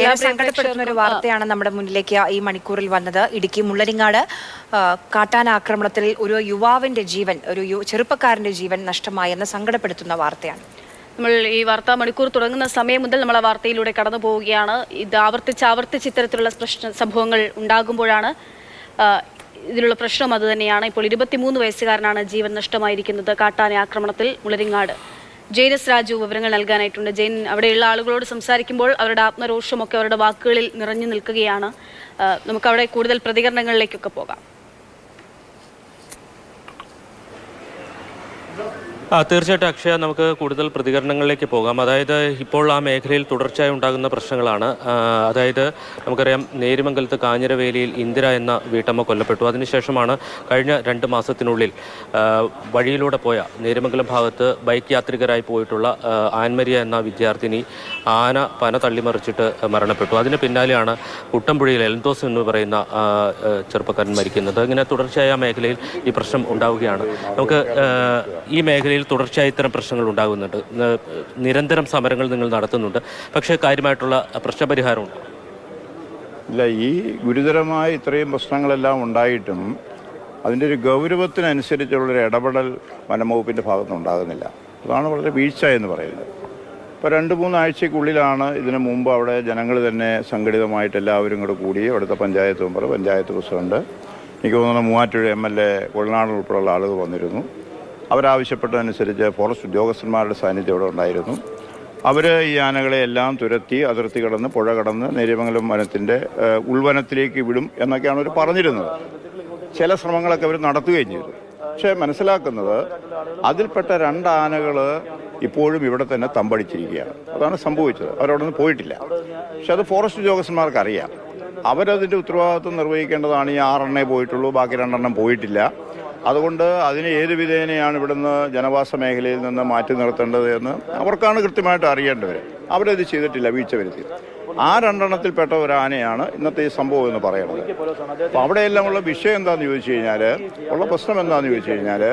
ഏറെ സങ്കടപ്പെടുത്തുന്ന ഒരു വാർത്തയാണ് നമ്മുടെ മുന്നിലേക്ക് ഈ മണിക്കൂറിൽ വന്നത്. ഇടുക്കി മുള്ളരിങ്ങാട് കാട്ടാനാക്രമണത്തിൽ ഒരു യുവാവിന്റെ ജീവൻ, ഒരു ചെറുപ്പക്കാരന്റെ ജീവൻ നഷ്ടമായി എന്ന സങ്കടപ്പെടുത്തുന്ന വാർത്തയാണ്. നമ്മൾ ഈ വാർത്താ മണിക്കൂർ തുടങ്ങുന്ന സമയം മുതൽ നമ്മൾ ആ വാർത്തയിലൂടെ കടന്നു പോവുകയാണ്. ഇത് ആവർത്തിച്ച് ഇത്തരത്തിലുള്ള സംഭവങ്ങൾ ഉണ്ടാകുമ്പോഴാണ് ഇതിലുള്ള പ്രശ്നം അതുതന്നെയാണ്. ഇപ്പോൾ 23 വയസ്സുകാരനാണ് ജീവൻ നഷ്ടമായിരിക്കുന്നത് കാട്ടാന ആക്രമണത്തിൽ മുള്ളരിങ്ങാട്. ജെയിനസ് രാജു വിവരങ്ങൾ നൽകാനായിട്ടുണ്ട്. ജെയിൻ, അവിടെയുള്ള ആളുകളോട് സംസാരിക്കുമ്പോൾ അവരുടെ ആത്മരോഷമൊക്കെ അവരുടെ വാക്കുകളിൽ നിറഞ്ഞു നിൽക്കുകയാണ്. നമുക്കവിടെ കൂടുതൽ പ്രതികരണങ്ങളിലേക്കൊക്കെ പോകാം. തീർച്ചയായിട്ടും അക്ഷയ, നമുക്ക് കൂടുതൽ പ്രതികരണങ്ങളിലേക്ക് പോകാം. അതായത് ഇപ്പോൾ ആ മേഖലയിൽ തുടർച്ചയായി ഉണ്ടാകുന്ന പ്രശ്നങ്ങളാണ്. അതായത് നമുക്കറിയാം, നേരിമംഗലത്ത് കാഞ്ഞിരവേലിയിൽ ഇന്ദിര എന്ന വീട്ടമ്മ കൊല്ലപ്പെട്ടു. അതിനുശേഷമാണ് കഴിഞ്ഞ 2 മാസത്തിനുള്ളിൽ വഴിയിലൂടെ പോയ നേരിമംഗലം ഭാഗത്ത് ബൈക്ക് യാത്രികരായി പോയിട്ടുള്ള ആൻമരിയ എന്ന വിദ്യാർത്ഥിനി പന തള്ളിമറിച്ചിട്ട് മരണപ്പെട്ടു. അതിന് പിന്നാലെയാണ് കുട്ടമ്പുഴയിൽ എൽദോസ് എന്ന് പറയുന്ന ചെറുപ്പക്കാരൻ മരിക്കുന്നത്. ഇങ്ങനെ തുടർച്ചയായ ആ മേഖലയിൽ ഈ പ്രശ്നം ഉണ്ടാവുകയാണ്. നമുക്ക് ഈ മേഖലയിൽ തുടർച്ചയായി ഇത്തരം പ്രശ്നങ്ങൾ ഉണ്ടാകുന്നുണ്ട്. നിരന്തരം സമരങ്ങൾ നിങ്ങൾ നടത്തുന്നുണ്ട്. പക്ഷേ കാര്യമായിട്ടുള്ള പ്രശ്നപരിഹാരമുണ്ട് ഇല്ല. ഈ ഗുരുതരമായ ഇത്രയും പ്രശ്നങ്ങളെല്ലാം ഉണ്ടായിട്ടും അതിൻ്റെ ഒരു ഗൗരവത്തിനനുസരിച്ചുള്ളൊരു ഇടപെടൽ വനംവകുപ്പിൻ്റെ ഭാഗത്തുനിന്ന് ഉണ്ടാകുന്നില്ല. അതാണ് വളരെ വീഴ്ച എന്ന് പറയുന്നത്. ഇപ്പോൾ 2-3 ആഴ്ചയ്ക്കുള്ളിലാണ് ഇതിനു മുമ്പ് അവിടെ ജനങ്ങൾ തന്നെ സംഘടിതമായിട്ട് എല്ലാവരും കൂടെ കൂടി അവിടുത്തെ പഞ്ചായത്ത് മെമ്പർ, പഞ്ചായത്ത് പ്രസിഡന്റ്, എനിക്ക് തോന്നുന്നു മൂവാറ്റുപുഴ MLA കൊള്ളനാട് ഉൾപ്പെടെയുള്ള ആളുകൾ വന്നിരുന്നു. അവരാവശ്യപ്പെട്ടതനുസരിച്ച് ഫോറസ്റ്റ് ഉദ്യോഗസ്ഥന്മാരുടെ സാന്നിധ്യം ഇവിടെ ഉണ്ടായിരുന്നു. അവർ ഈ ആനകളെ എല്ലാം തുരത്തി അതിർത്തി കടന്ന് പുഴ കടന്ന് നേര്യമംഗലം വനത്തിൻ്റെ ഉൾവനത്തിലേക്ക് വിടും എന്നൊക്കെയാണ് അവർ പറഞ്ഞിരുന്നത്. ചില ശ്രമങ്ങളൊക്കെ അവർ നടത്തുകയും ചെയ്തു. പക്ഷേ മനസ്സിലാക്കുന്നത് അതിൽപ്പെട്ട 2 ആനകൾ ഇപ്പോഴും ഇവിടെ തന്നെ തമ്പടിച്ചിരിക്കുകയാണ്. അതാണ് സംഭവിച്ചത്. അവരവിടെ നിന്ന് പോയിട്ടില്ല. പക്ഷെ അത് ഫോറസ്റ്റ് ഉദ്യോഗസ്ഥന്മാർക്ക് അറിയാം. അവരതിൻ്റെ ഉത്തരവാദിത്വം നിർവഹിക്കേണ്ടതാണ്. ഈ 6 എണ്ണേ പോയിട്ടുള്ളൂ, ബാക്കി 2 എണ്ണം പോയിട്ടില്ല. അതുകൊണ്ട് അതിന് ഏത് വിധേനയാണ് ഇവിടുന്ന് ജനവാസ മേഖലയിൽ നിന്ന് മാറ്റി നിർത്തേണ്ടത് എന്ന് അവർക്കാണ് കൃത്യമായിട്ട് അറിയേണ്ടവർ. അവരത് ചെയ്തിട്ടില്ല, വീഴ്ച വരുത്തി. ആ 2 എണ്ണത്തിൽപ്പെട്ട ഒരു ആനയാണ് ഇന്നത്തെ ഈ സംഭവം എന്ന് പറയുന്നത്. അപ്പോൾ അവിടെയെല്ലാം ഉള്ള വിഷയം എന്താണെന്ന് ചോദിച്ചു കഴിഞ്ഞാൽ, ഉള്ള പ്രശ്നം എന്താണെന്ന് ചോദിച്ചു കഴിഞ്ഞാൽ,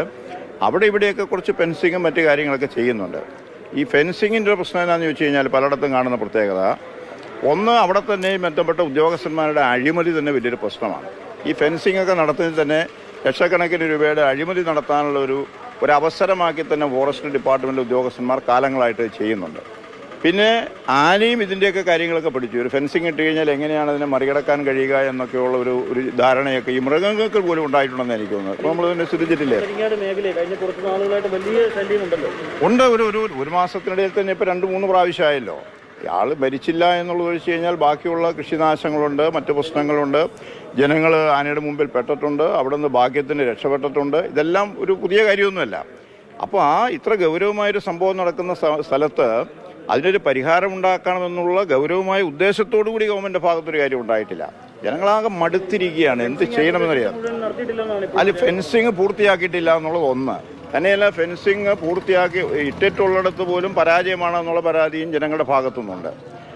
അവിടെ ഇവിടെയൊക്കെ കുറച്ച് ഫെൻസിങ്ങും മറ്റു കാര്യങ്ങളൊക്കെ ചെയ്യുന്നുണ്ട്. ഈ ഫെൻസിങ്ങിൻ്റെ പ്രശ്നം എന്താണെന്ന് ചോദിച്ചു കഴിഞ്ഞാൽ പലയിടത്തും കാണുന്ന പ്രത്യേകത, ഒന്ന് അവിടെ തന്നെ ബന്ധപ്പെട്ട ഉദ്യോഗസ്ഥന്മാരുടെ അഴിമതി തന്നെ വലിയൊരു പ്രശ്നമാണ്. ഈ ഫെൻസിംഗ് ഒക്കെ നടത്തുന്നതിൽ തന്നെ ലക്ഷക്കണക്കിന് രൂപയുടെ അഴിമതി നടത്താനുള്ള ഒരു അവസരമാക്കി തന്നെ ഫോറസ്റ്റ് ഡിപ്പാർട്ട്മെൻറ്റ് ഉദ്യോഗസ്ഥന്മാർ കാലങ്ങളായിട്ട് ചെയ്യുന്നുണ്ട്. പിന്നെ ആനയും ഇതിൻ്റെയൊക്കെ കാര്യങ്ങളൊക്കെ പഠിച്ചു. ഒരു ഫെൻസിങ് ഇട്ട് കഴിഞ്ഞാൽ എങ്ങനെയാണ് അതിനെ മറികടക്കാൻ കഴിയുക എന്നൊക്കെയുള്ള ഒരു ധാരണയൊക്കെ ഈ മൃഗങ്ങൾക്ക് പോലും ഉണ്ടായിട്ടുണ്ടെന്ന് എനിക്ക് തോന്നുന്നത്. അപ്പോൾ നമ്മളിതിനെ ശ്രദ്ധിച്ചിട്ടില്ലേ? ഉണ്ട്. ഒരു മാസത്തിനിടയിൽ തന്നെ ഇപ്പോൾ 2-3 പ്രാവശ്യമായല്ലോ. ഇയാൾ മരിച്ചില്ല എന്നുള്ളത് ഒഴിച്ചു കഴിഞ്ഞാൽ ബാക്കിയുള്ള കൃഷിനാശങ്ങളുണ്ട്, മറ്റു പ്രശ്നങ്ങളുണ്ട്. ജനങ്ങൾ ആനയുടെ മുമ്പിൽ പെട്ടിട്ടുണ്ട്, അവിടെ നിന്ന് ഭാഗ്യത്തിന് രക്ഷപ്പെട്ടിട്ടുണ്ട്. ഇതെല്ലാം ഒരു പുതിയ കാര്യമൊന്നുമല്ല. അപ്പോൾ ഇത്ര ഗൗരവമായൊരു സംഭവം നടക്കുന്ന സ്ഥലത്ത് അതിനൊരു പരിഹാരം ഉണ്ടാക്കണമെന്നുള്ള ഗൗരവമായ ഉദ്ദേശത്തോടു കൂടി ഗവൺമെൻറ് ഭാഗത്തൊരു കാര്യം ഉണ്ടായിട്ടില്ല. ജനങ്ങളാകെ മടുത്തിരിക്കുകയാണ്. എന്ത് ചെയ്യണമെന്നറിയാം. അതിൽ ഫെൻസിങ് പൂർത്തിയാക്കിയിട്ടില്ല എന്നുള്ളത് ഒന്ന്. തന്നെയല്ല, ഫെൻസിങ് പൂർത്തിയാക്കി ഇട്ടിട്ടുള്ളിടത്ത് പോലും പരാജയമാണെന്നുള്ള പരാതിയും ജനങ്ങളുടെ ഭാഗത്തുനിന്നുണ്ട്.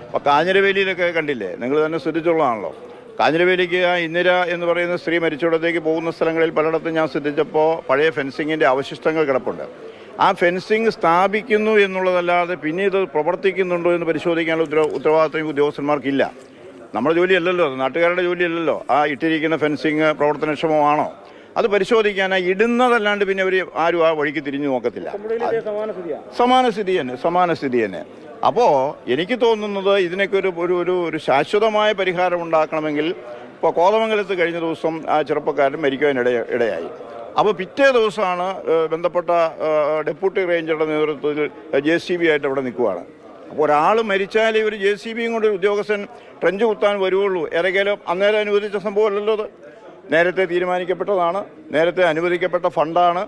അപ്പോൾ കാഞ്ഞിരവേലിയിലൊക്കെ കണ്ടില്ലേ, നിങ്ങൾ തന്നെ ശ്രദ്ധിച്ചുള്ളതാണല്ലോ. കാഞ്ഞിരവേലിക്ക് ഇന്ദിര എന്ന് പറയുന്ന സ്ത്രീ മരിച്ചിടത്തേക്ക് പോകുന്ന സ്ഥലങ്ങളിൽ പലയിടത്തും ഞാൻ ശ്രദ്ധിച്ചപ്പോൾ പഴയ ഫെൻസിങ്ങിൻ്റെ അവശിഷ്ടങ്ങൾ കിടപ്പുണ്ട്. ആ ഫെൻസിങ് സ്ഥാപിക്കുന്നു എന്നുള്ളതല്ലാതെ പിന്നെ ഇത് പ്രവർത്തിക്കുന്നുണ്ടോ എന്ന് പരിശോധിക്കാനുള്ള ഉത്തരവാദിത്വം ഉദ്യോഗസ്ഥന്മാർക്കില്ല. നമ്മുടെ ജോലിയല്ലല്ലോ, നാട്ടുകാരുടെ ജോലിയല്ലല്ലോ. ആ ഇട്ടിരിക്കുന്ന ഫെൻസിങ് പ്രവർത്തനക്ഷമമാണോ അത് പരിശോധിക്കാനായി ഇടുന്നതല്ലാണ്ട് പിന്നെ അവർ ആരും ആ വഴിക്ക് തിരിഞ്ഞു നോക്കത്തില്ല. സമാന സ്ഥിതി തന്നെ. അപ്പോൾ എനിക്ക് തോന്നുന്നത് ഇതിനൊക്കെ ഒരു ശാശ്വതമായ പരിഹാരം ഉണ്ടാക്കണമെങ്കിൽ, ഇപ്പോൾ കോതമംഗലത്ത് കഴിഞ്ഞ ദിവസം ആ ചെറുപ്പക്കാരൻ മരിക്കാൻ ഇടയായി. അപ്പോൾ പിറ്റേ ദിവസമാണ് ബന്ധപ്പെട്ട ഡെപ്യൂട്ടി റേഞ്ചറുടെ നേതൃത്വത്തിൽ JCB ആയിട്ട് അവിടെ നിൽക്കുകയാണ്. അപ്പോൾ ഒരാൾ മരിച്ചാൽ ഒരു JCBയും കൊണ്ട് ഉദ്യോഗസ്ഥൻ ട്രെഞ്ച് കുത്താൻ വരുവുള്ളൂ. ഏതെങ്കിലും അന്നേരം അനുവദിച്ച സംഭവമല്ലല്ലോ അത്. നേരത്തെ തീരുമാനിക്കപ്പെട്ടതാണ്, നേരത്തെ അനുവദിക്കപ്പെട്ട ഫണ്ടാണ്.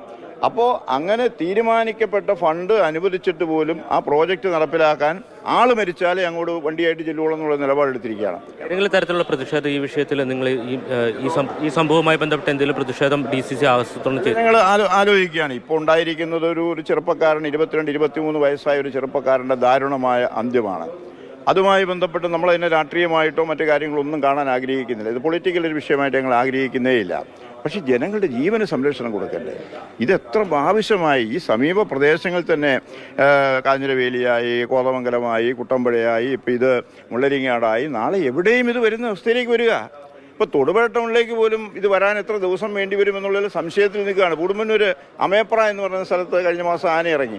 അപ്പോൾ അങ്ങനെ തീരുമാനിക്കപ്പെട്ട ഫണ്ട് അനുവദിച്ചിട്ട് പോലും ആ പ്രോജക്റ്റ് നടപ്പിലാക്കാൻ ആൾ മരിച്ചാലേ അങ്ങോട്ട് വണ്ടിയായിട്ട് ചെല്ലുള്ളൂ എന്നുള്ള നിലപാടെടുത്തിരിക്കുകയാണ്. ഏതെങ്കിലും തരത്തിലുള്ള പ്രതിഷേധം ഈ വിഷയത്തിൽ നിങ്ങൾ ഈ സംഭവവുമായി ബന്ധപ്പെട്ട് എന്തെങ്കിലും പ്രതിഷേധം DCC ആവശ്യത്തോളം ചെയ്തു? ഞങ്ങൾ ആലോചിക്കുകയാണ്. ഇപ്പോൾ ഉണ്ടായിരിക്കുന്നത് ഒരു ചെറുപ്പക്കാരൻ, 22-23 വയസ്സായ ഒരു ചെറുപ്പക്കാരൻ്റെ ദാരുണമായ അന്ത്യമാണ്. അതുമായി ബന്ധപ്പെട്ട് നമ്മളതിനെ രാഷ്ട്രീയമായിട്ടോ മറ്റു കാര്യങ്ങളൊന്നും കാണാൻ ആഗ്രഹിക്കുന്നില്ല. ഇത് പൊളിറ്റിക്കൽ ഒരു വിഷയമായിട്ട് ഞങ്ങൾ ആഗ്രഹിക്കുന്നേയില്ല. പക്ഷേ ജനങ്ങളുടെ ജീവന് സംരക്ഷണം കൊടുക്കണ്ടേ? ഇതെത്ര ആവശ്യമായി ഈ സമീപ പ്രദേശങ്ങളിൽ തന്നെ കാഞ്ഞിരവേലിയായി, കോതമംഗലമായി, കുട്ടമ്പുഴയായി, ഇപ്പം ഇത് മുള്ളരിങ്ങാടായി, നാളെ എവിടെയും ഇത് വരുന്ന അവസ്ഥയിലേക്ക് വരിക. ഇപ്പോൾ തൊടുപുഴ ടൗണിലേക്ക് പോലും ഇത് വരാൻ എത്ര ദിവസം വേണ്ടി വരുമെന്നുള്ളതിൽ സംശയത്തിൽ നിൽക്കുകയാണ്. ഉടുമ്പന്നൂർ അമേപ്ര എന്ന് പറയുന്ന സ്ഥലത്ത് കഴിഞ്ഞ മാസം ആന ഇറങ്ങി.